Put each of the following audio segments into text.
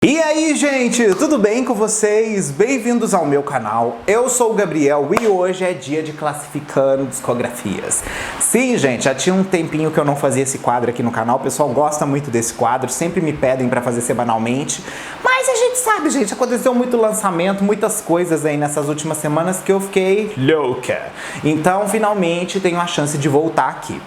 E aí, gente, tudo bem com vocês? Bem-vindos ao meu canal. Eu sou o Gabriel e hoje é dia de classificando discografias. Sim, gente, já tinha um tempinho que eu não fazia esse quadro aqui no canal. O pessoal gosta muito desse quadro, sempre me pedem pra fazer semanalmente. Mas a gente sabe, gente, aconteceu muito lançamento, muitas coisas aí nessas últimas semanas que eu fiquei louca. Então, finalmente, tenho a chance de voltar aqui.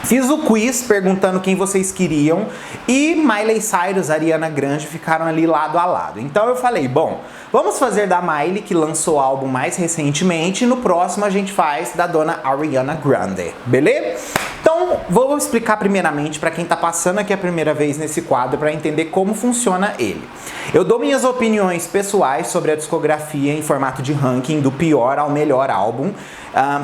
Fiz o quiz perguntando quem vocês queriam e Miley Cyrus, Ariana Grande ficaram ali lado a lado. Então eu falei, bom, vamos fazer da Miley, que lançou o álbum mais recentemente, e no próximo a gente faz da dona Ariana Grande, beleza? Então vou explicar primeiramente para quem tá passando aqui a primeira vez nesse quadro para entender como funciona ele. Eu dou minhas opiniões pessoais sobre a discografia em formato de ranking do pior ao melhor álbum,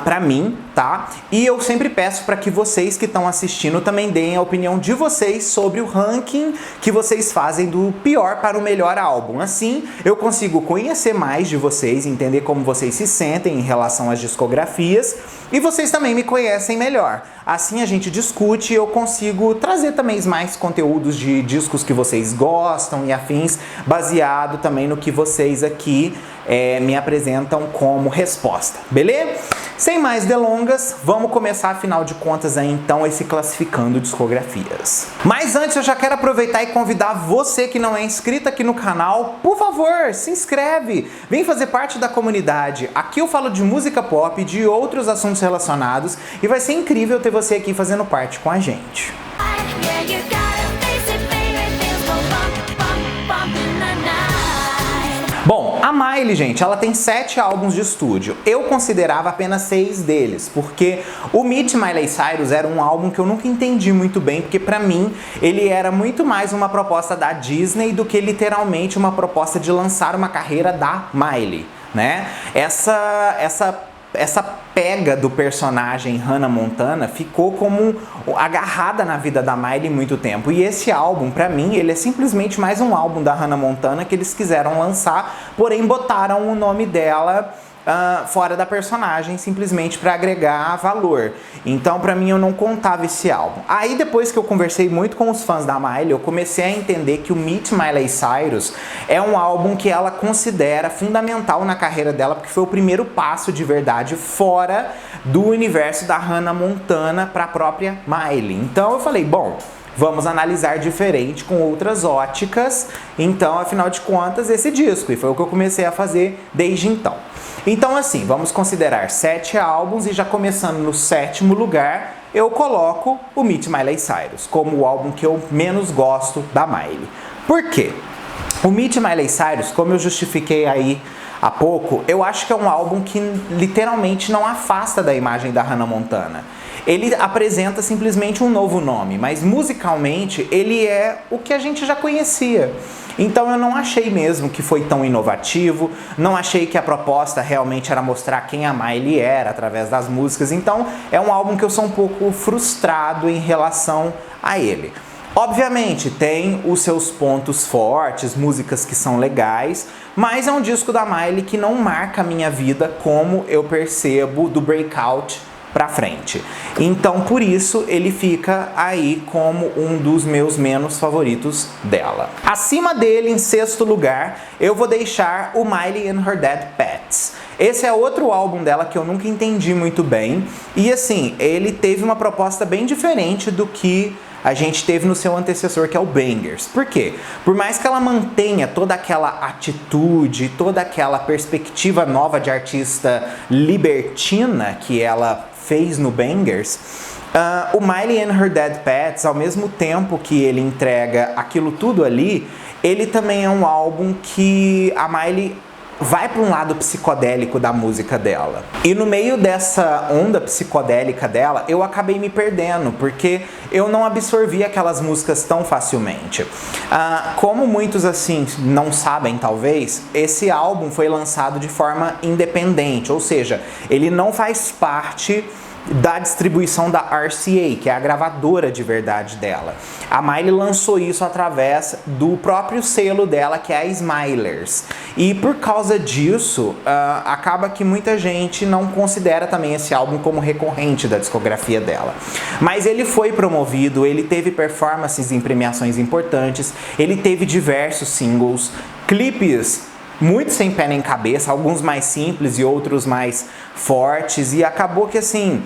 pra mim, tá? E eu sempre peço para que vocês que estão assistindo também deem a opinião de vocês sobre o ranking que vocês fazem do pior para o melhor álbum. Assim, eu consigo conhecer mais de vocês, entender como vocês se sentem em relação às discografias e vocês também me conhecem melhor. Assim a gente discute e eu consigo trazer também mais conteúdos de discos que vocês gostam e afins, baseado também no que vocês aqui me apresentam como resposta, beleza? Sem mais delongas, vamos começar, afinal de contas, aí, então, esse classificando discografias. Mas antes eu já quero aproveitar e convidar você que não é inscrito aqui no canal, por favor, se inscreve, vem fazer parte da comunidade. Aqui eu falo de música pop e de outros assuntos relacionados e vai ser incrível ter você aqui fazendo parte com a gente. Bom, a Miley, gente, ela tem 7 álbuns de estúdio. Eu considerava apenas 6 deles, porque o Meet Miley Cyrus era um álbum que eu nunca entendi muito bem, porque pra mim ele era muito mais uma proposta da Disney do que literalmente uma proposta de lançar uma carreira da Miley, né? Essa pega do personagem Hannah Montana ficou como agarrada na vida da Miley muito tempo. E esse álbum, pra mim, ele é simplesmente mais um álbum da Hannah Montana que eles quiseram lançar, porém botaram o nome dela fora da personagem, simplesmente para agregar valor. Então, pra mim, eu não contava esse álbum. Aí, depois que eu conversei muito com os fãs da Miley, eu comecei a entender que o Meet Miley Cyrus é um álbum que ela considera fundamental na carreira dela, porque foi o primeiro passo de verdade fora do universo da Hannah Montana para a própria Miley. Então, eu falei, bom, vamos analisar diferente, com outras óticas, então, afinal de contas, esse disco. E foi o que eu comecei a fazer desde então. Então, assim, vamos considerar 7 álbuns e já começando no 7º lugar, eu coloco o Meet Miley Cyrus como o álbum que eu menos gosto da Miley. Por quê? O Meet Miley Cyrus, como eu justifiquei aí há pouco, eu acho que é um álbum que literalmente não afasta da imagem da Hannah Montana. Ele apresenta simplesmente um novo nome, mas musicalmente ele é o que a gente já conhecia. Então eu não achei mesmo que foi tão inovativo, não achei que a proposta realmente era mostrar quem a Miley era através das músicas. Então é um álbum que eu sou um pouco frustrado em relação a ele. Obviamente tem os seus pontos fortes, músicas que são legais, mas é um disco da Miley que não marca a minha vida como eu percebo do Breakout pra frente. Então, por isso, ele fica aí como um dos meus menos favoritos dela. Acima dele, em 6º lugar, eu vou deixar o Miley and Her Dead Pets. Esse é outro álbum dela que eu nunca entendi muito bem. E assim, ele teve uma proposta bem diferente do que a gente teve no seu antecessor, que é o Bangers. Por quê? Por mais que ela mantenha toda aquela atitude, toda aquela perspectiva nova de artista libertina que ela fez no Bangers, o Miley and Her Dead Pets, ao mesmo tempo que ele entrega aquilo tudo ali, ele também é um álbum que a Miley vai para um lado psicodélico da música dela. E no meio dessa onda psicodélica dela, eu acabei me perdendo, porque eu não absorvi aquelas músicas tão facilmente. Como muitos assim não sabem, talvez, esse álbum foi lançado de forma independente, ou seja, ele não faz parte da distribuição da RCA, que é a gravadora de verdade dela. A Miley lançou isso através do próprio selo dela, que é a Smilers. E por causa disso, acaba que muita gente não considera também esse álbum como recorrente da discografia dela. Mas ele foi promovido, ele teve performances em premiações importantes, ele teve diversos singles, clipes muito sem pé nem cabeça, alguns mais simples e outros mais fortes, e acabou que assim,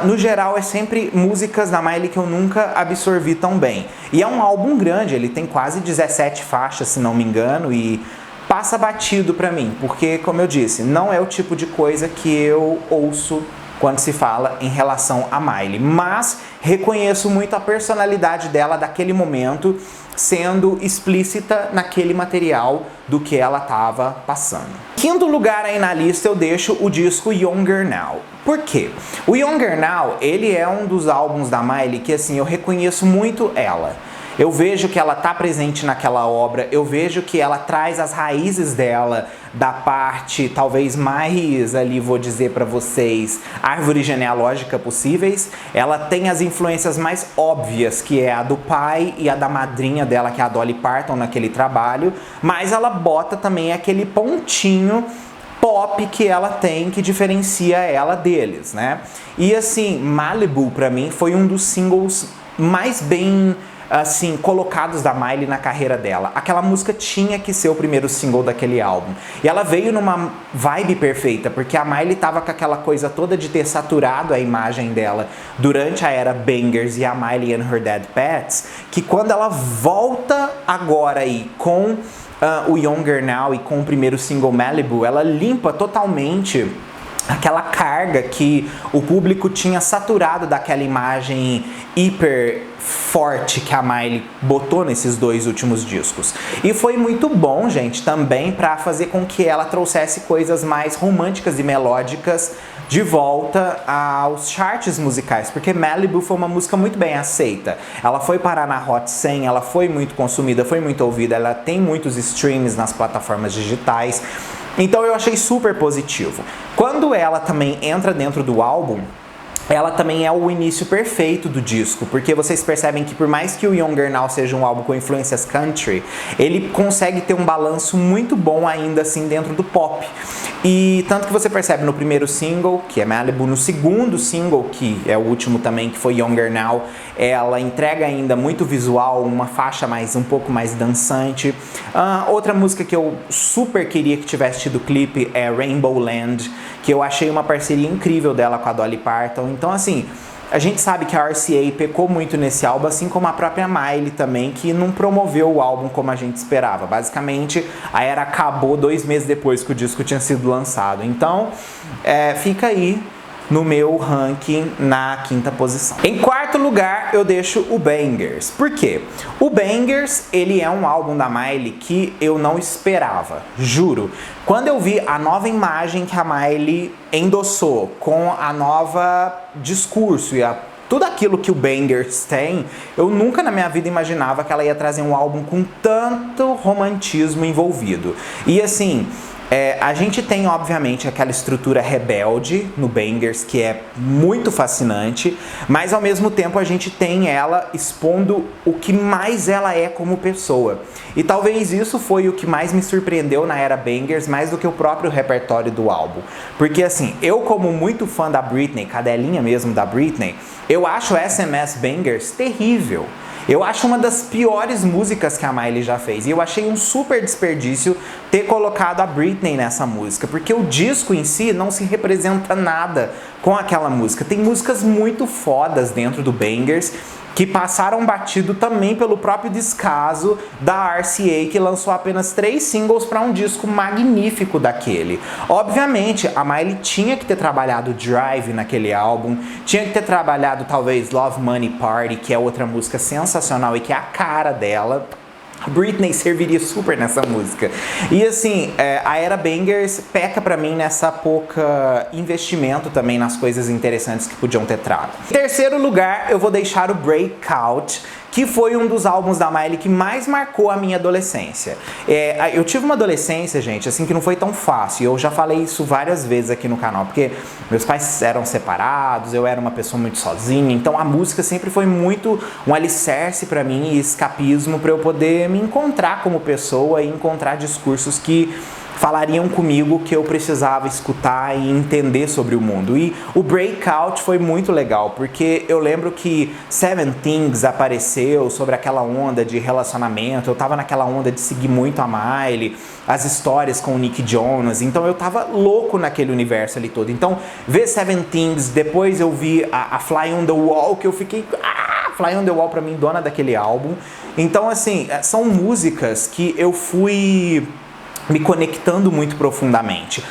no geral é sempre músicas da Miley que eu nunca absorvi tão bem. E é um álbum grande, ele tem quase 17 faixas, se não me engano, e passa batido pra mim, porque, como eu disse, não é o tipo de coisa que eu ouço quando se fala em relação a Miley, mas reconheço muito a personalidade dela daquele momento, sendo explícita naquele material do que ela estava passando. Quinto lugar aí na lista eu deixo o disco Younger Now. Por quê? O Younger Now, ele é um dos álbuns da Miley que assim, eu reconheço muito ela. Eu vejo que ela está presente naquela obra, eu vejo que ela traz as raízes dela da parte talvez mais ali, vou dizer para vocês, árvore genealógica possíveis. Ela tem as influências mais óbvias, que é a do pai e a da madrinha dela, que é a Dolly Parton, naquele trabalho, mas ela bota também aquele pontinho pop que ela tem, que diferencia ela deles, né? E assim, Malibu pra mim foi um dos singles mais bem assim, colocados da Miley na carreira dela. Aquela música tinha que ser o primeiro single daquele álbum. E ela veio numa vibe perfeita, porque a Miley tava com aquela coisa toda de ter saturado a imagem dela durante a era Bangers e a Miley and Her Dead Pets, que quando ela volta agora aí com o Younger Now e com o primeiro single Malibu, ela limpa totalmente aquela carga que o público tinha saturado daquela imagem hiper forte que a Miley botou nesses dois últimos discos. E foi muito bom, gente, também para fazer com que ela trouxesse coisas mais românticas e melódicas de volta aos charts musicais, porque Malibu foi uma música muito bem aceita. Ela foi parar na Hot 100, ela foi muito consumida, foi muito ouvida, ela tem muitos streams nas plataformas digitais. Então eu achei super positivo. Quando ela também entra dentro do álbum, ela também é o início perfeito do disco, porque vocês percebem que por mais que o Younger Now seja um álbum com influências country, ele consegue ter um balanço muito bom ainda assim dentro do pop. E tanto que você percebe no primeiro single, que é Malibu, no segundo single, que é o último também, que foi Younger Now, ela entrega ainda muito visual, uma faixa um pouco mais dançante. Outra música que eu super queria que tivesse tido clipe é Rainbow Land, que eu achei uma parceria incrível dela com a Dolly Parton. Então assim, a gente sabe que a RCA pecou muito nesse álbum, assim como a própria Miley também, que não promoveu o álbum como a gente esperava. Basicamente, a era acabou 2 meses depois que o disco tinha sido lançado. Então, fica aí no meu ranking na quinta posição. Em quarto lugar, eu deixo o Bangers. Por quê? O Bangers, ele é um álbum da Miley que eu não esperava, juro. Quando eu vi a nova imagem que a Miley endossou com a nova discurso e tudo aquilo que o Bangers tem, eu nunca na minha vida imaginava que ela ia trazer um álbum com tanto romantismo envolvido. E assim, a gente tem, obviamente, aquela estrutura rebelde no Bangers, que é muito fascinante, mas ao mesmo tempo a gente tem ela expondo o que mais ela é como pessoa. E talvez isso foi o que mais me surpreendeu na era Bangers, mais do que o próprio repertório do álbum. Porque assim, eu como muito fã da Britney, cadelinha mesmo da Britney, eu acho SMS Bangers terrível. Eu acho uma das piores músicas que a Miley já fez. E eu achei um super desperdício ter colocado a Britney nessa música, porque o disco em si não se representa nada com aquela música. Tem músicas muito fodas dentro do Bangers que passaram batido também pelo próprio descaso da RCA, que lançou apenas 3 singles para um disco magnífico daquele. Obviamente, a Miley tinha que ter trabalhado Drive naquele álbum, tinha que ter trabalhado talvez Love Money Party, que é outra música sensacional e que é a cara dela. Britney serviria super nessa música. E assim, a era Bangers peca pra mim nessa pouca investimento também nas coisas interessantes que podiam ter trago. Em terceiro lugar, eu vou deixar o Breakout, que foi um dos álbuns da Miley que mais marcou a minha adolescência. Eu tive uma adolescência, gente, assim, que não foi tão fácil. Eu já falei isso várias vezes aqui no canal, porque meus pais eram separados, eu era uma pessoa muito sozinha, então a música sempre foi muito um alicerce pra mim e escapismo pra eu poder me encontrar como pessoa e encontrar discursos que falariam comigo que eu precisava escutar e entender sobre o mundo. E o Breakout foi muito legal, porque eu lembro que Seven Things apareceu sobre aquela onda de relacionamento, eu tava naquela onda de seguir muito a Miley, as histórias com o Nick Jonas, então eu tava louco naquele universo ali todo. Então, ver Seven Things, depois eu vi a Fly on the Wall, que eu fiquei... Fly on the Wall pra mim, dona daquele álbum. Então, assim, são músicas que eu fui me conectando muito profundamente.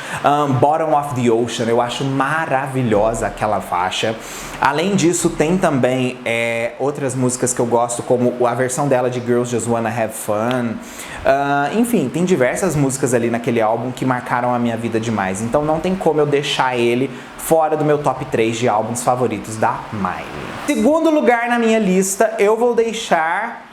Bottom of the Ocean, eu acho maravilhosa aquela faixa. Além disso, tem também outras músicas que eu gosto, como a versão dela de Girls Just Wanna Have Fun. Enfim, tem diversas músicas ali naquele álbum que marcaram a minha vida demais. Então não tem como eu deixar ele fora do meu top 3 de álbuns favoritos da Miley. Segundo lugar na minha lista, eu vou deixar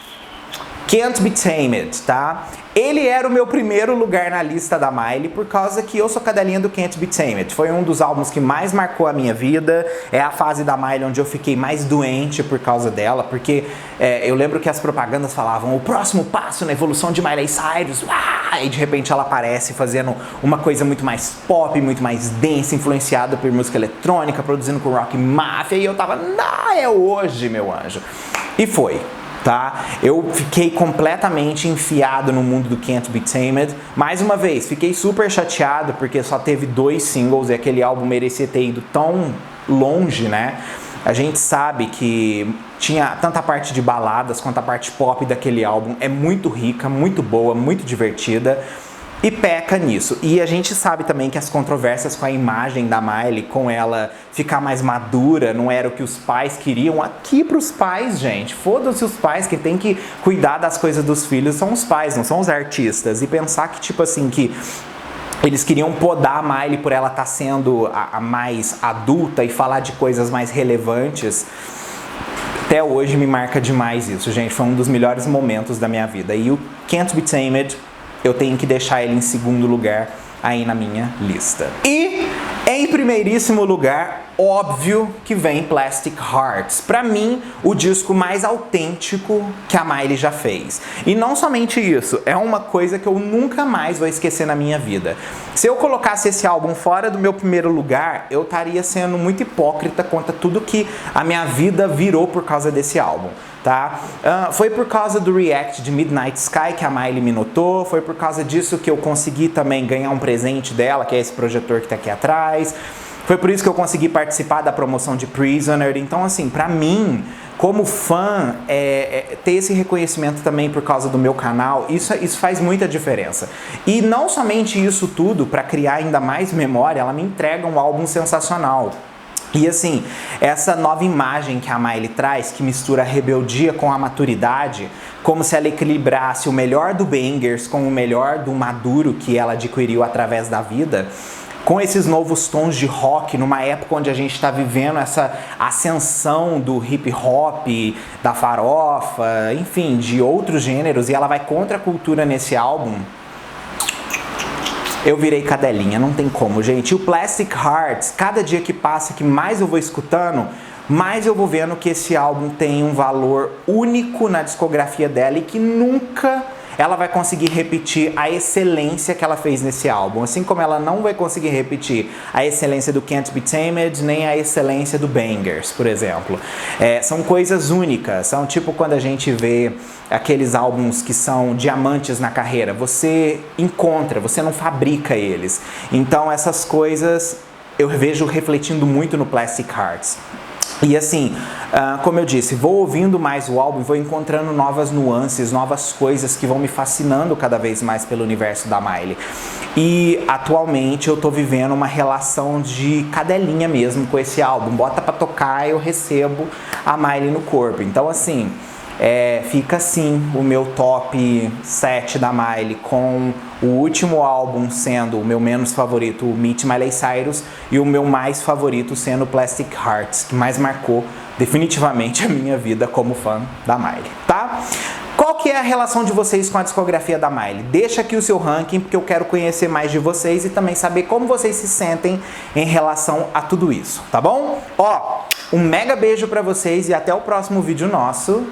Can't Be Tamed, tá? Ele era o meu primeiro lugar na lista da Miley por causa que eu sou cadelinha do Can't Be Tamed. Foi um dos álbuns que mais marcou a minha vida. É a fase da Miley onde eu fiquei mais doente por causa dela, porque eu lembro que as propagandas falavam o próximo passo na evolução de Miley Cyrus, e de repente ela aparece fazendo uma coisa muito mais pop, muito mais densa, influenciada por música eletrônica, produzindo com Rock Mafia, e eu tava, é hoje, meu anjo. E foi. Tá? Eu fiquei completamente enfiado no mundo do Can't Be Tamed. Mais uma vez, fiquei super chateado porque só teve 2 singles e aquele álbum merecia ter ido tão longe, né? A gente sabe que tinha tanta parte de baladas quanto a parte pop daquele álbum. É muito rica, muito boa, muito divertida. E peca nisso. E a gente sabe também que as controvérsias com a imagem da Miley, com ela ficar mais madura, não era o que os pais queriam. Aqui pros pais, gente, foda-se os pais, que tem que cuidar das coisas dos filhos são os pais, não são os artistas. E pensar que, tipo assim, que eles queriam podar a Miley por ela estar sendo a mais adulta e falar de coisas mais relevantes. Até hoje me marca demais isso, gente. Foi um dos melhores momentos da minha vida. E o Can't Be Tamed, eu tenho que deixar ele em segundo lugar aí na minha lista. E em primeiríssimo lugar, óbvio que vem Plastic Hearts. Pra mim, o disco mais autêntico que a Miley já fez. E não somente isso, é uma coisa que eu nunca mais vou esquecer na minha vida. Se eu colocasse esse álbum fora do meu primeiro lugar, eu estaria sendo muito hipócrita quanto a tudo que a minha vida virou por causa desse álbum. Tá? Foi por causa do react de Midnight Sky que a Miley me notou, foi por causa disso que eu consegui também ganhar um presente dela, que é esse projetor que tá aqui atrás, foi por isso que eu consegui participar da promoção de Prisoner. Então, assim, pra mim, como fã, ter esse reconhecimento também por causa do meu canal, isso faz muita diferença. E não somente isso tudo, pra criar ainda mais memória, ela me entrega um álbum sensacional. E assim, essa nova imagem que a Miley traz, que mistura a rebeldia com a maturidade, como se ela equilibrasse o melhor do Bangers com o melhor do maduro que ela adquiriu através da vida, com esses novos tons de rock, numa época onde a gente está vivendo essa ascensão do hip hop, da farofa, enfim, de outros gêneros, e ela vai contra a cultura nesse álbum. Eu virei cadelinha, não tem como, gente. E o Plastic Hearts, cada dia que passa, que mais eu vou escutando, mais eu vou vendo que esse álbum tem um valor único na discografia dela e que nunca ela vai conseguir repetir a excelência que ela fez nesse álbum. Assim como ela não vai conseguir repetir a excelência do Can't Be Tamed, nem a excelência do Bangers, por exemplo. São coisas únicas, são tipo quando a gente vê aqueles álbuns que são diamantes na carreira. Você encontra, você não fabrica eles. Então essas coisas eu vejo refletindo muito no Plastic Hearts. E assim, como eu disse, vou ouvindo mais o álbum, vou encontrando novas nuances, novas coisas que vão me fascinando cada vez mais pelo universo da Miley. E atualmente eu tô vivendo uma relação de cadelinha mesmo com esse álbum. Bota pra tocar, eu recebo a Miley no corpo. Então assim, fica sim o meu top 7 da Miley, com o último álbum sendo o meu menos favorito, o Meet Miley Cyrus, e o meu mais favorito sendo Plastic Hearts, que mais marcou definitivamente a minha vida como fã da Miley, tá? Qual que é a relação de vocês com a discografia da Miley? Deixa aqui o seu ranking, porque eu quero conhecer mais de vocês e também saber como vocês se sentem em relação a tudo isso, tá bom? Ó, um mega beijo pra vocês e até o próximo vídeo nosso.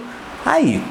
Aí.